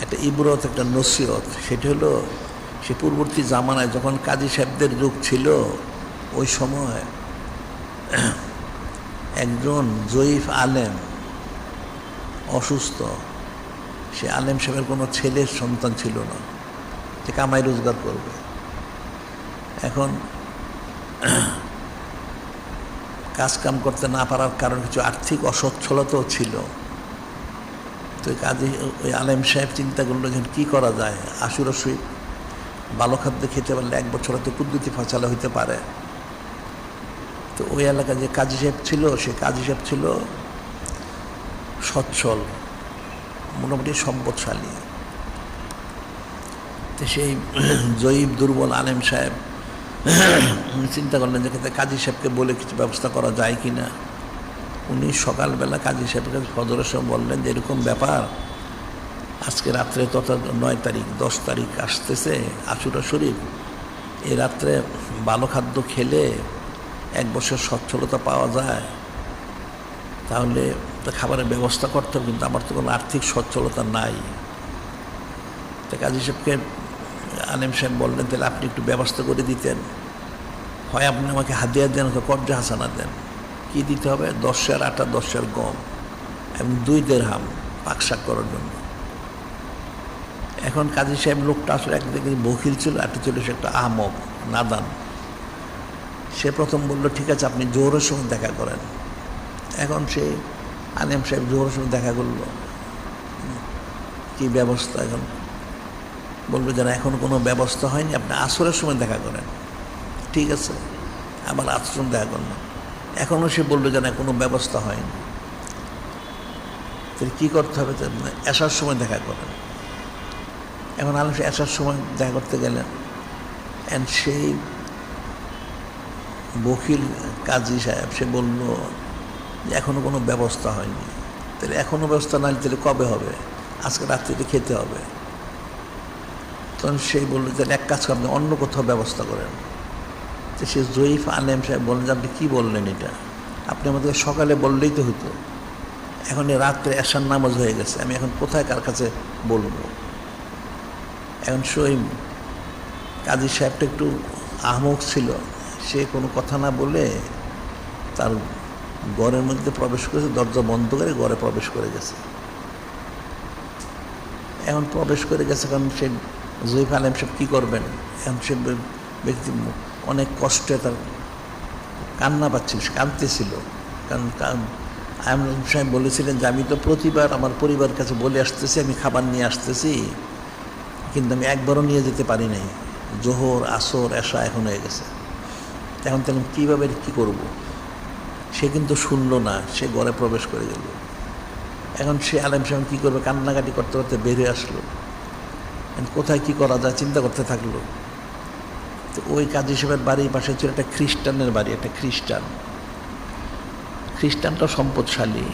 একটা ইবরত, একটা নসিহত। সেটা হলো সে পূর্ববর্তী জামানায় যখন কাজী সাহেবদের যুগ ছিল, ওই সময় একজন জয়ীফ আলেম অসুস্থ। সে আলেম সাহেবের কোনো ছেলের সন্তান ছিল না যে কামাই রোজগার করবে। এখন কাজকাম করতে না পারার কারণে কিছু আর্থিক অসচ্ছলতাও ছিল। তো কাজে ওই আলেম সাহেব চিন্তা করলো যে কী করা যায়, আশুরা শরীফ ভালো খাদ্য খেতে পারলে এক বছর হয়তো কুদ্দুতি ফসলা হইতে পারে। তো ওই এলাকায় যে কাজী সাহেব ছিল, সে কাজী সাহেব ছিল সচ্ছল, মোটামুটি সম্পদশালী। তো সেই জয়ীব দুর্বল আলেম সাহেব উনি চিন্তা করলেন যে কাজী সাহেবকে বলে কিছু ব্যবস্থা করা যায় কি না। উনি সকালবেলা কাজী সাহেবের কাছে ফজরের সময় বললেন যে এরকম ব্যাপার, আজকে রাত্রে তথা 9 তারিখ 10 তারিখ আসতেছে আশুরা শরীফ, এই রাত্রে ভালো খাদ্য খেলে 1 বছর সচ্ছলতা পাওয়া যায়, তাহলে তো খাবারের ব্যবস্থা করতে হবে, কিন্তু আমার তো কোনো আর্থিক সচ্ছলতা নাই। তো কাজী সাহেবকে আলেম সাহেব বললেন তাহলে আপনি একটু ব্যবস্থা করে দিতেন, হয় আপনি আমাকে হাদিয়া দেন অথবা কবজা হাসানা দেন। কী দিতে হবে? 10 সের আটা, 10 সের গম এবং 2 দিরহাম পাক শাক করার জন্য। এখন কাজী সাহেব লোকটা আসলে একদিকে বখিল ছিল, একটা ছিল সে একটা আহমক, নাদান। সে প্রথম বললো ঠিক আছে আপনি জোহরের সময় দেখা করেন। এখন সে আলেম সাহেব জোহরের সময় দেখা করলো, কী ব্যবস্থা? এখন বললো যে এখন কোনো ব্যবস্থা হয়নি, আপনি আসরের সময় দেখা করেন। ঠিক আছে, আবার আসরের সময় দেখা করলাম। এখনও সে বললো যে কোনো ব্যবস্থা হয়নি। তাহলে কী করতে হবে? এশার সময় দেখা করেন। এখন আলেম সাহেব এশার সময় দেখা করতে গেলেন, অ্যান্ড সেই বকিল কাজী সাহেব সে বলল যে এখনও কোনো ব্যবস্থা হয়নি। তাহলে এখনও ব্যবস্থা না হলে তাহলে কবে হবে? আজকে রাত্রিতে খেতে হবে। তখন সেই বললো যে এক কাজ করেন, অন্য কোথাও ব্যবস্থা করেন। তো সে জয়ীফ আলেম সাহেব বললেন যে আপনি কী বললেন এটা? আপনি আমাদেরকে সকালে বললেই তো হতো, এখন রাত্রে এশার নামাজ হয়ে গেছে, আমি এখন কোথায় কার কাছে বলবো? এখন সেই কাজী সাহেবটা একটু আহমক ছিল, সে কোনো কথা না বলে তার ঘরের মধ্যে প্রবেশ করেছে, দরজা বন্ধ করে ঘরে প্রবেশ করে গেছে। এখন প্রবেশ করে গেছে, কারণ সে জয়ীফ আলেম সাহেব কী করবেন? এখন সে ব্যক্তি অনেক কষ্টে তার কান্না পাচ্ছিল, সে কাঁদতেছিল। কারণ আলেম সাহেব বলেছিলেন যে আমি তো প্রতিবার আমার পরিবারের কাছে বলে আসতেছি আমি খাবার নিয়ে আসতেছি, কিন্তু আমি একবারও নিয়ে যেতে পারি নাই। জোহর, আসর, এশা এখন হয়ে গেছে, এখন তাহলে কীভাবে কী করব? সে কিন্তু শুনলো না, সে ঘরে প্রবেশ করে গেল। এখন সে আলেম সাহেব কী করবে? কান্নাকাটি করতে করতে বেরিয়ে আসলো। কোথায় কী করা যায় চিন্তা করতে থাকলো। তো ওই কাজী সাহেবের বাড়ির পাশে ছিল একটা খ্রিস্টানের বাড়ি, একটা খ্রিস্টানটা সম্পদশালী।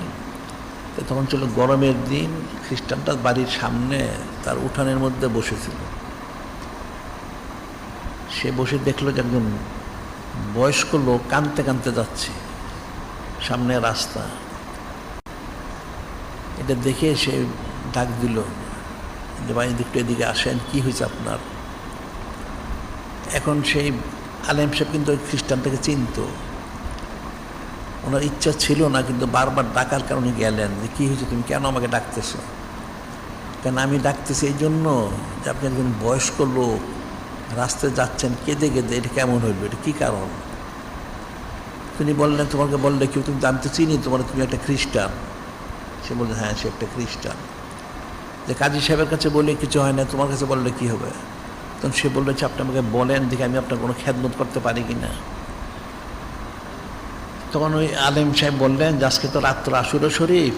তো তখন ছিল গরমের দিন, খ্রিস্টানটা বাড়ির সামনে তার উঠানের মধ্যে বসেছিল। সে বসে দেখলো যে একজন বয়স্ক লোক কাঁদতে কাঁদতে যাচ্ছে, সামনে রাস্তা। এটা দেখে সে ডাক দিল যে ভাই এদিকে আসেন, কি হয়েছে আপনার? এখন সেই আলেম সাহেব কিন্তু ওই খ্রিস্টানটাকে চিনত, ওনার ইচ্ছা ছিল না, কিন্তু বারবার ডাকার কারণে গেলেন যে কী হয়েছে, তুমি কেন আমাকে ডাকতেছো? কেন আমি ডাকতেছি এই জন্য যে আপনি একজন বয়স্ক লোক রাস্তায় যাচ্ছেন কেঁদে কেঁদে, এটা কেমন হইল, এটা কী কারণ? তিনি বললেন তোমাকে বললে কেউ, তুমি জানতে চিনি তুমি একটা খ্রিস্টান। সে বলছে হ্যাঁ সে একটা খ্রিস্টান। যে কাজী সাহেবের কাছে বললে কিছু হয় না, তোমার কাছে বললে কি হবে? তখন সে বললো যে আপনি আমাকে বলেন দেখি আমি আপনার কোনো খেদমত করতে পারি কি না। তখন ওই আলেম সাহেব বললেন যে আজকে তো রাত্র আশুরা শরীফ,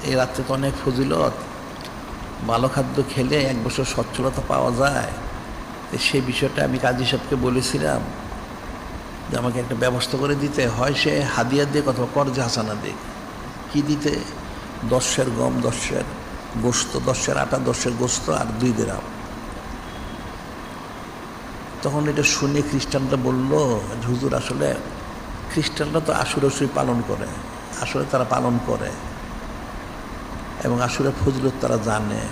এই রাত্রে তো অনেক ফজিলত, ভালো খাদ্য খেলে 1 বছর সচ্ছলতা পাওয়া যায়। সেই বিষয়টা আমি কাজী সাহেবকে বলেছিলাম যে আমাকে একটা ব্যবস্থা করে দিতে হয়, সে হাদিয়া দিয়ে অথবা কর্জা হাসানা দিয়ে। কী দিতে? 10 সের গম, 10 সের গোস্ত, 10 সের আটা, 10 সের গোস্ত আর 2 দিরহাম। তখন এটা শুনে খ্রিস্টানরা বলল হুজুর আসলে খ্রিস্টানরা তো আশুরা শরীফ পালন করে, আসলে তারা পালন করে এবং আশুরা ফজিলত তারা জানে,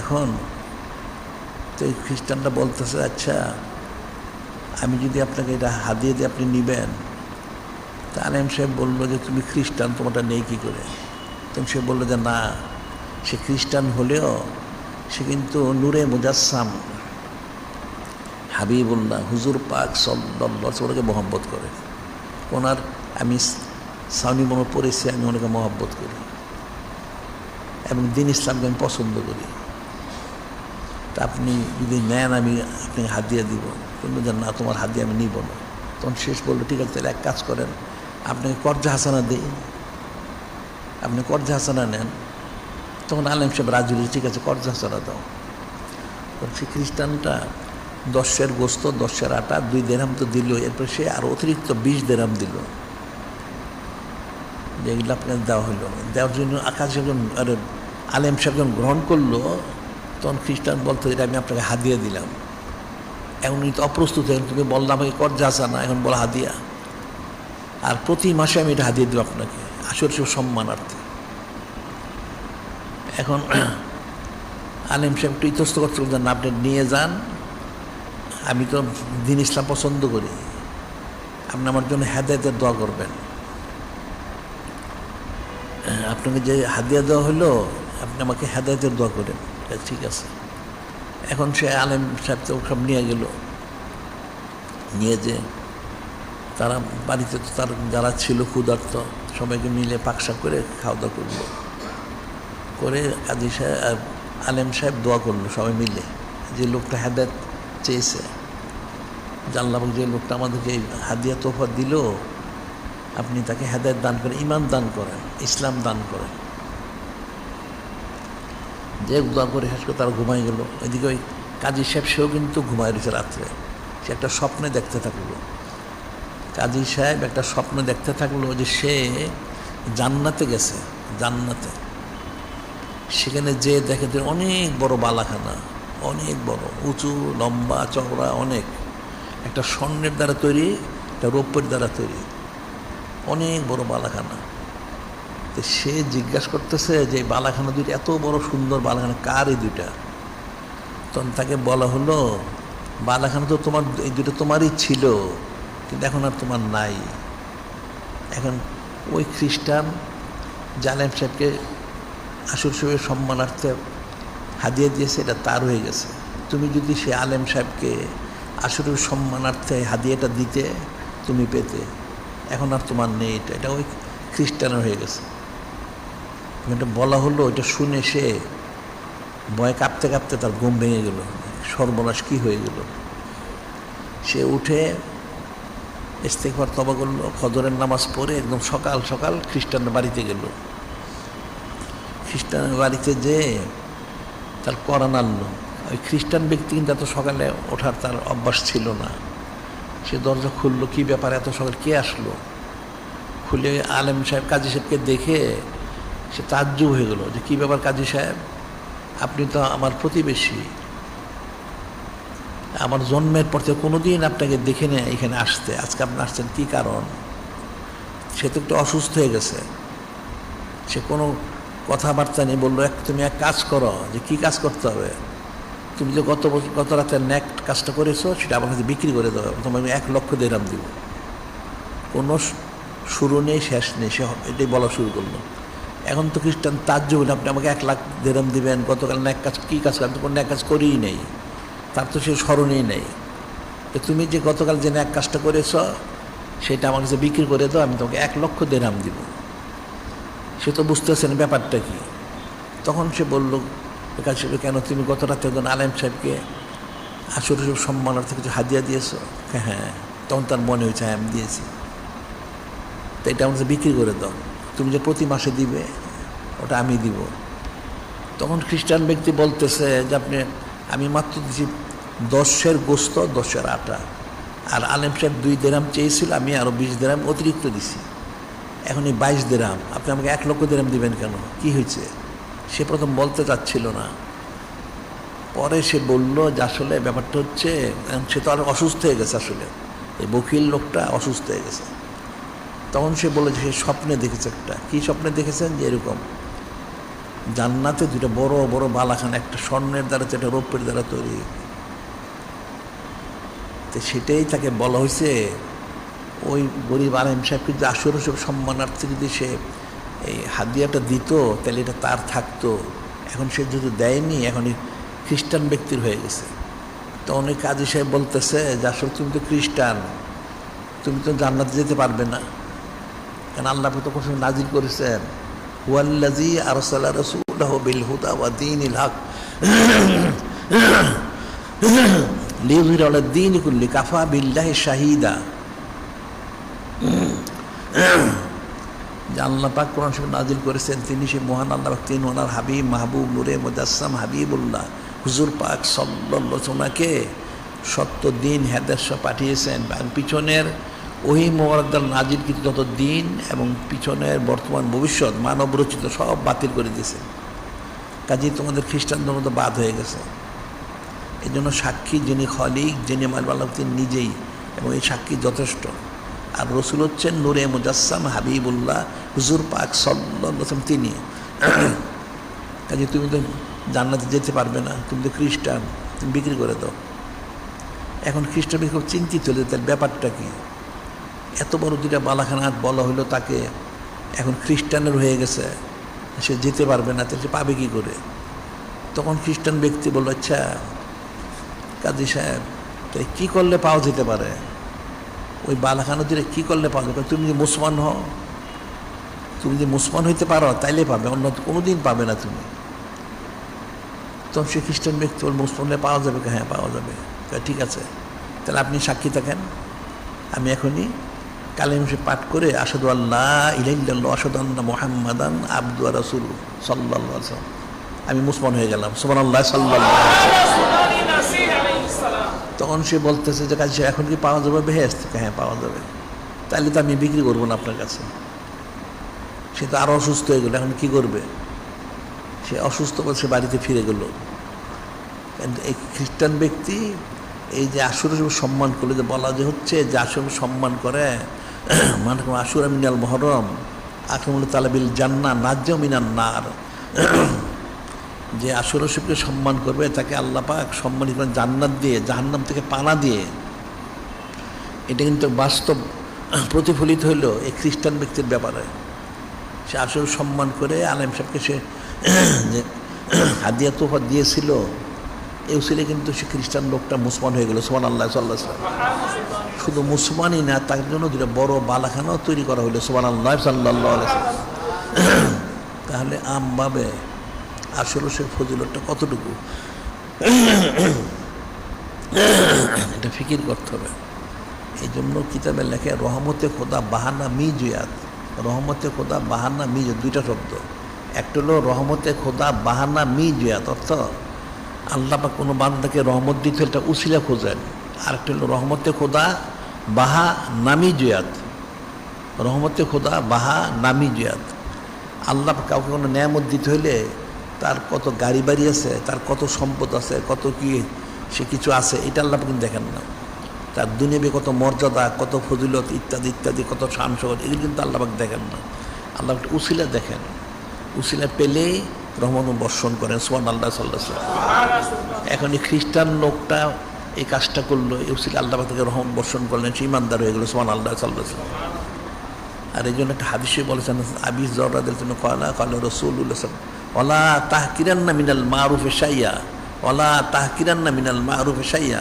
এখন তো এই খ্রিস্টানটা বলতেছে, আচ্ছা আমি যদি আপনাকে এটা হাদিয়ে দিয়ে আপনি নেবেন। তা আলেম সাহেব বললো যে তুমি খ্রিস্টান, তোমারটা নেই কী করে? তখন সে বললো যে না, সে খ্রিস্টান হলেও সে কিন্তু নূরে মুজাসসাম হাবিবুল্লাহ হুজুর পাক সাল্লাল্লাহু আলাইহি ওনাকে মহব্বত করে। ওনার আমি সাউনি মনে পড়েছি, আমি ওনাকে মহব্বত করি এবং দিন ইসলামকে আমি পছন্দ করি। তা আপনি যদি নেন আমি আপনাকে হাদিয়া দিব। কিন্তু যে না, তোমার হাদিয়া আমি নিব না। তখন শেষ বললো ঠিক আছে, তাহলে এক কাজ করেন, আপনাকে কর্জা হাসানা দিই, আপনি কর্জা হাসানা নেন। তখন আলেম সাহেব রাজি হয়েছে, ঠিক আছে কর্জা হাসানা দাও। তখন সে খ্রিস্টানটা 10 গোস্ত 10 আটা 2 দেরহাম তো দিল, এরপর সে আরও অতিরিক্ত 20 দেরহাম দিল, যেগুলো আপনাকে দেওয়া হলো। দেওয়ার জন্য আকাশ যখন আলেম সাহেব যখন গ্রহণ করলো, তখন খ্রিস্টান বলতো এটা আমি আপনাকে হাদিয়া দিলাম। এখন তো অপ্রস্তুত, এখন তুমি বললাম আমাকে কর্জা হাসানা, এখন বলো হাদিয়া। আর প্রতি মাসে আমি এটা হাদিয়ে দেবো আপনাকে, আসলে সে সম্মানার্থে। এখন আলেম সাহেব একটু ইতস্ত করতে বলতেন, আপনি নিয়ে যান, আমি তো দিন ইসলাম পছন্দ করি, আপনি আমার জন্য হেদায়েতের দোয়া করবেন। আপনাকে যে হাদিয়া দেওয়া হলো, আপনি আমাকে হেদায়েতের দোয়া করেন। ঠিক আছে। এখন সে আলেম সাহেব তো সব নিয়ে গেল, নিয়ে যে তারা বাড়িতে তো তার যারা ছিল ক্ষুধার্ত সবাইকে মিলে পাকশা করে খাওয়া দাওয়া করলো, করে কাজী সাহেব আলেম সাহেব দোয়া করলো সবাই মিলে, যে লোকটা হেদায়েত চেয়েছে, জানলাম যে লোকটা আমাদেরকে হাদিয়া তোফা দিল, আপনি তাকে হেদায়েত দান করেন, ইমান দান করেন, ইসলাম দান করেন। যে দোয়া করে শেষ করে তারা ঘুমাই গেল। এদিকে ওই কাজী সাহেব সেও কিন্তু ঘুমায় রয়েছে রাত্রে। সে একটা স্বপ্নে দেখতে থাকলো, কাজী সাহেব একটা স্বপ্ন দেখতে থাকলো যে সে জান্নাতে গেছে। জান্নাতে সেখানে যে দেখে যে অনেক বড় বালাখানা, অনেক বড় উঁচু লম্বা চওড়া, অনেক, একটা স্বর্ণের দ্বারা তৈরি, একটা রৌপ্যের দ্বারা তৈরি, অনেক বড় বালাখানা। তো সে জিজ্ঞাসা করতেছে যে বালাখানা দুইটা, এত বড় সুন্দর বালাখানা কার এই দুইটা? তখন তাকে বলা হলো বালাখানা তো তোমার, এই দুটো তোমারই ছিল, কিন্তু এখন আর তোমার নাই। এখন ওই খ্রিস্টান জালেম সাহেবকে আসর সাহেবের সম্মানার্থে হাদিয়া দিয়েছে, এটা তার হয়ে গেছে। তুমি যদি সে আলেম সাহেবকে আসরের সম্মানার্থে হাদিয়াটা দিতে, তুমি পেতে, এখন আর তোমার নেই, এটা ওই খ্রিস্টানের হয়ে গেছে। এটা বলা হলো, এটা শুনে সে ভয়ে কাঁপতে কাঁপতে তার ঘুম ভেঙে গেল, সর্বনাশ কী হয়ে গেল। সে উঠে ইস্তেগফার তওবা করলো, ফজরের নামাজ পড়ে একদম সকাল সকাল খ্রিস্টানের বাড়িতে গেল। খ্রিস্টানের বাড়িতে যেয়ে তার কোরআন আনলো। ওই খ্রিস্টান ব্যক্তি কিন্তু এত সকালে ওঠার তার অভ্যাস ছিল না। সে দরজা খুললো, কী ব্যাপার এত সকাল, কে আসলো? খুলে আলেম সাহেব কাজী সাহেবকে দেখে সে তাজ্জুব হয়ে গেল যে কী ব্যাপার কাজী সাহেব, আপনি তো আমার প্রতিবেশী, আমার জন্মের পর থেকে কোনো দিন আপনাকে দেখে নেয় এখানে আসতে, আজকে আপনি আসছেন কী কারণ? সে তো একটু অসুস্থ হয়ে গেছে, সে কোনো কথাবার্তা নেই। বললো তুমি এক কাজ করো, যে কী কাজ করতে হবে? তুমি যে গত রাতে ন্যাক কাজটা করেছো সেটা আমার কাছে বিক্রি করে দেবো, তোমাকে 1 লক্ষ দিরহাম দিব। কোনো শুরু নেই শেষ নেই, সে এটাই বলা শুরু করলো। এখন তো খ্রিস্টান তাজ্জুব হলো, আপনি আমাকে 1 লাখ দিরহাম দিবেন, গতকাল ন্যাক কাজ, কী কাজ করেন? কোনো ন্যাক কাজ করেই নেই, তার তো সে স্মরণেই নেই। তো তুমি যে গতকাল যে ন্যাক কাজটা করেছ সেটা আমার কাছে বিক্রি করে দাও, আমি তোমাকে 1 লক্ষ দিরহাম দিব। সে তো বুঝতেছেন ব্যাপারটা কি। তখন সে বলল, কাজী সাহেব কেন তুমি গত রাতে একজন আলেম সাহেবকে আসর সম্মানার্থে কিছু হাদিয়া দিয়েছো? হ্যাঁ। তখন তার মনে হয়েছে হ্যাঁ আমি দিয়েছি, তো এটা আমার কাছে বিক্রি করে দাও, তুমি যে প্রতি মাসে দিবে ওটা আমি দিব। তখন খ্রিস্টান ব্যক্তি বলতেছে যে আমি মাত্র দিচ্ছি 10 গোস্ত 10 আটা, আর আলেম সাহেব 2 দিরহাম চেয়েছিল, আমি আরও 20 দিরহাম অতিরিক্ত দিছি, এখন এই 22 দিরহাম, আপনি আমাকে 1 লক্ষ দিরহাম দিবেন কেন? কি হয়েছে? সে প্রথম বলতে চাচ্ছিল না, পরে সে বলল যে আসলে ব্যাপারটা হচ্ছে, সে তো আর অসুস্থ হয়ে গেছে, আসলে এই বকিল লোকটা অসুস্থ হয়ে গেছে। তখন সে বলে যে সে স্বপ্নে দেখেছে একটা। কী স্বপ্নে দেখেছেন? যে এরকম জান্নাতে দুটো বড় বড় বালাখানা, একটা স্বর্ণের দ্বারা, একটা রৌপ্যের দ্বারা তৈরি। তো সেটাই তাকে বলা হয়েছে, ওই গরিব আলেম সাহেবকে যদি আসর সম্মানার্থে যদি সে এই হাদিয়াটা দিত তাহলে এটা তার থাকতো। এখন সে যদি দেয়নি, এখন খ্রিস্টান ব্যক্তির হয়ে গেছে। তো অনেক কাজী সাহেব বলতেছে যে আসলে তুমি তো খ্রিস্টান, তুমি তো জান্নাতে যেতে পারবে না। কারণ আল্লাহ তো কোন নাজিল করেছেন, হুয়াল্লাযী আরসালা রাসূলাহু বিল হুদা ওয়া দীনিল হক লিইয়ুযহিরাহু আলা দ্বীনি কুল্লি কাফা বিল্লাহি শাহীদা। যে আল্লাহ পাক কোরআন শরীফ নাজিল করেছেন, তিনি সেই মহান আল্লাহ পাক, তিনি ওনার হাবিব মাহবুব নূরে মুজাসসাম হাবিবুল্লাহ হুজুর পাক সাল্লাল্লাহু আলাইহি ওয়াসাল্লামকে সত্য দিন হেদায়েত পাঠিয়েছেন। পিছনের ওহি মোবারকদার নাজিল কিন্তু যত দিন এবং পিছনের বর্তমান ভবিষ্যৎ মানব রচিত সব বাতিল করে দিয়েছে। কাজেই তোমাদের খ্রিস্টান ধর্ম তো বাদ হয়ে গেছে। এই জন্য সাক্ষী যিনি খলিক, যিনি মালবাল্লাহ, তিনি নিজেই, এবং এই সাক্ষী যথেষ্ট। আর রসুল হচ্ছেন নূরে মুজাসসাম হাবিবুল্লাহ হুজুর পাক সাল্লাল্লাহু আলাইহি ওয়াসাল্লাম, তিনি। কাজে তুমি তো জান্নাতে যেতে পারবে না, তুমি তো খ্রিস্টান, তুমি বিক্রি করে দাও। এখন খ্রিস্টান খুব চিন্তিত হলে তার ব্যাপারটা কি? এত বড় দুটা বালাখানাত বলা হলো তাকে, এখন খ্রিস্টানের হয়ে গেছে, সে যেতে পারবে না, তাহলে সে পাবে কী করে? তখন খ্রিস্টান ব্যক্তি বলল, আচ্ছা কাজী সাহেব, তাই কী করলে পাওয়া যেতে পারে? ওই বালাখানা দিলে কী করলে পাওয়া যাবে? তুমি যদি মুসলমান হও, তুমি যদি মুসলমান হইতে পারো তাইলে পাবে, অন্য কোনো দিন পাবে না তুমি। তখন সে খ্রিস্টান ব্যক্তি বল, মুসলমান হলে পাওয়া যাবে? হ্যাঁ পাওয়া যাবে। ঠিক আছে, তাহলে আপনি সাক্ষী থাকেন, আমি এখনই কালেমা শরীফ পাঠ করে আশহাদু আল্লা ইলাহা ইল্লাল্লাহ আশহাদু আন্না মুহাম্মাদান আবদুহু ওয়া রাসূলুহু সাল্লাল্লাহু আলাইহি ওয়াসাল্লাম, আমি মুসলমান হয়ে গেলাম। সুবহানাল্লাহ সাল্লাল্লাহু আলাইহি ওয়াসাল্লাম। তখন সে বলতেছে যে কাজে এখন কি পাওয়া যাবে বেহেশত? হ্যাঁ পাওয়া যাবে। তাহলে তো আমি বিক্রি করবো না আপনার কাছে। সে তো আরও অসুস্থ হয়ে গেল, এখন কী করবে? সে অসুস্থ বলে সে বাড়িতে ফিরে গেল। এই খ্রিস্টান ব্যক্তি এই যে আশুরা সম্মান করলে, যে বলা যে হচ্ছে যে আশুরা সম্মান করে, মানে আশুরা মিনাল মুহররম আকরামুল তালাবিল জান্নাহ নাজ্জা মিনান নার, যে আশুরা শরীফকে সম্মান করবে তাকে আল্লাহ পাক সম্মানিত করেন জান্নাত দিয়ে, জাহান্নাম থেকে পানা দিয়ে। এটা কিন্তু বাস্তব প্রতিফলিত হইল এই খ্রিস্টান ব্যক্তির ব্যাপারে। সে আশুরা সম্মান করে আলেম সাহেবকে সে যে হাদিয়া তোফা দিয়েছিল, এই ছেলে কিন্তু সে খ্রিস্টান লোকটা মুসলমান হয়ে গেল। সুবহানাল্লাহ সাল্লাল্লাহু আলাইহি ওয়াসাল্লাম। শুধু মুসলমানই না, তার জন্য দুটো বড় বালাখানাও তৈরি করা হলো। সুবহানাল্লাহ সাল্লাল্লাহু আলাইহি ওয়াসাল্লাম। তাহলে আমভাবে আসলে সে ফজিলতটা কতটুকু, এটা ফিকির করতে হবে। এই জন্য কিতাবে লেখে রহমতে খোদা বাহানা মিজুয়াত, রহমতে খোদা বাহানা মিজুয়াত, দুইটা শব্দ। একটা হলো রহমতে খোদা বাহানা মিজুয়াত, অর্থ আল্লাহ পাক কোনো বান্দাকে রহমত দিতে এটা উসিলা খোঁজেন। আরেকটা হলো রহমতে খোদা বাহা নামি জয়াত, রহমতে খোদা বাহা নামি জয়াত। আল্লাহ কাউকে কোনো নেয়ামত দিতে হইলে তার কত গাড়ি বাড়ি আছে, তার কত সম্পদ আছে, কত কি সে কিছু আছে, এটা আল্লাহ কিন্তু দেখেন না। তার দুনিয়াবি কত মর্যাদা, কত ফজিলত ইত্যাদি ইত্যাদি, কত শান শহর, এগুলো কিন্তু আল্লাহ পাক দেখেন না। আল্লাহ উসিলা দেখেন, উসিলা পেলেই রহমান বর্ষণ করেন। সুবহানাল্লাহ সাল্লাল্লাহু আলাইহি ওয়াসাল্লাম। এখন এই খ্রিস্টান লোকটা এই কাজটা করলো, এই উসিলা আল্লাহ পাক থেকে রহমান বর্ষণ করলেন, সে ইমানদার হয়ে গেল। সুবহানাল্লাহ সাল্লাল্লাহু আলাইহি ওয়াসাল্লাম। আর এই জন্য একটা হাদিসে বলেছেন, আবি যর রাদিয়াল্লাহু আনহু ক্বালা ক্বালা রাসূলুল্লাহ সাল্লাল্লাহু আলাইহি ওয়াসাল্লাম, ওয়ালা তাহকিরান্না মিনাল মারুফি শাইয়া, ওয়ালা তাহকিরান্না মিনাল মারুফি শাইয়া।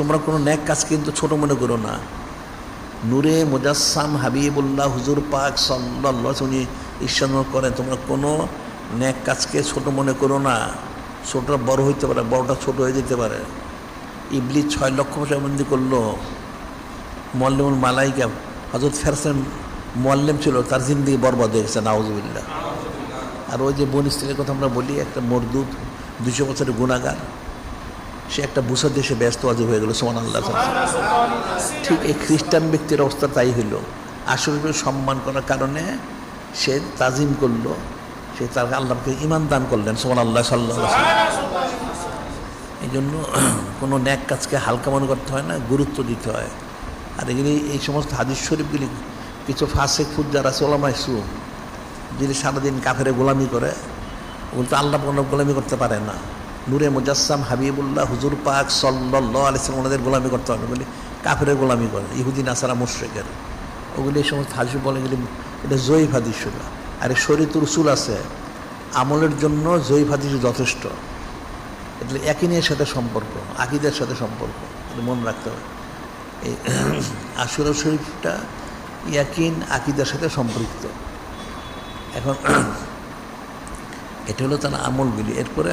তোমরা কোনো নেক কাজ কিন্তু ছোট মনে করো না। নূরে মুজাসসাম হাবিবুল্লাহ হুজুর পাক সাল্লাল্লাহু আলাইহি ওয়াসাল্লাম উনি ঈর্ষাদ করেন, তোমরা কোনো নেক কাজকে ছোট মনে করো না। ছোটটা বড় হইতে পারে, বড়টা ছোট হয়ে যেতে পারে। ইবলিস 6 লক্ষ বছর বন্দি করলো মুআল্লিমুল মালাইকা, হযরত ফেরেশতার মুআল্লিম ছিল, তার জিন্দেগি বরবাদ হয়ে গেছে, নাউযুবিল্লাহ। আর ওই যে বনী ইসরাঈলের কথা আমরা বলি, একটা মরদুদ 200 বছরের গুনাহগার, সে একটা বুসা দেশে ব্যস্ত আজীব হয়ে গেল। সুবহানাল্লাহ। ঠিক এই খ্রিস্টান ব্যক্তির অবস্থা তাই হইল। আসলে সম্মান করার কারণে সে তাজিম করলো, সে তার আল্লাহকে ঈমান দান করলেন। সুবহানাল্লাহ সাল্লাল্লাহু আলাইহি ওয়াসাল্লাম। এই জন্য কোনো ন্যাক কাজকে হালকা মনে করতে হয় না, গুরুত্ব দিতে হয়। আর এগুলি এই সমস্ত হাদিস শরীফগুলি কিছু ফাসেক ফুজ্জার আছে, ওলামায়ে সু, যিনি সারাদিন কাফেরে গোলামি করে, ওগুলো তো আল্লাহ গোলামি করতে পারে না। নূরে মুজাসসাম হাবিবুল্লাহ হুজুর পাক সাল্লাল্লাহু আলাইহি ওয়াসাল্লাম ওনাদের গোলামি করতে পারে, বলি কাফেরের গোলামি করে, ইহুদি নাসারা মুশরিকের। ওগুলি এই সমস্ত হাদিস বলে গেলে এটা জয়ীফ হাদিস শুধু। আর এই শরীয়তুর উসুল আছে, আমলের জন্য জয়ীফ হাদিস যথেষ্ট। એટલે ইয়াকিনের সাথে সম্পর্ক, আকীদার সাথে সম্পর্ক, এটা মনে রাখতে হবে। এই আশুরা শরীফটা ইয়াকিন আকীদার সাথে সম্পৃক্ত। এখন এটা হলো তার আমলগুলি। এরপরে